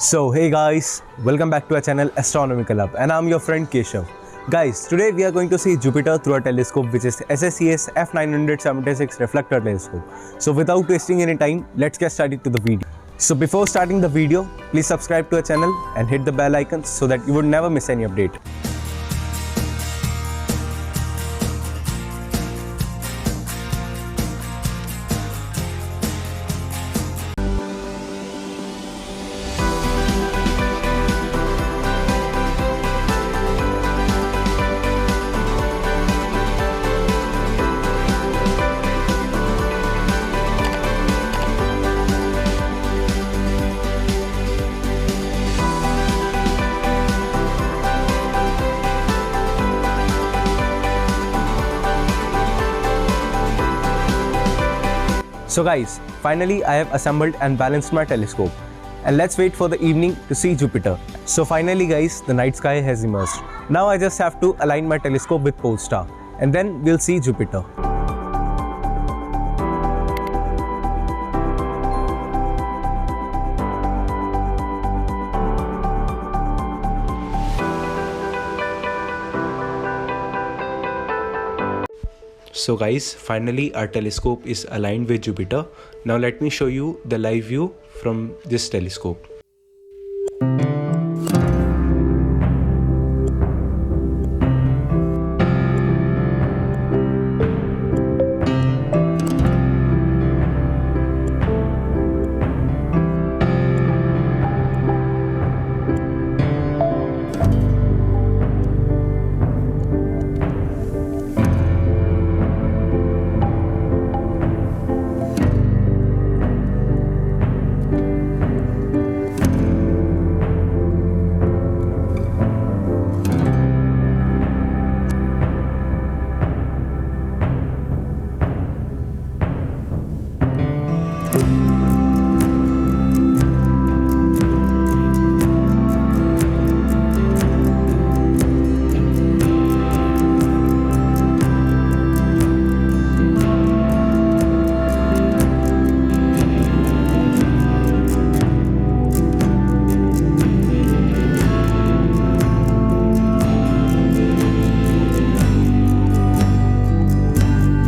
So hey guys, welcome back to our channel Astronomical Hub, and I'm your friend Keshav. Guys, today we are going to see Jupiter through a telescope which is SSEA F90076 reflector telescope. So without wasting any time, let's get started to the video. So before starting the video, please subscribe to our channel and hit the bell icon so that you would never miss any update. So guys, finally I have assembled and balanced my telescope, and let's wait for the evening to see Jupiter. So finally guys, the night sky has emerged. Now I just have to align my telescope with pole star, and then we'll see Jupiter. So guys, finally our telescope is aligned with Jupiter. Now let me show you the live view from this telescope.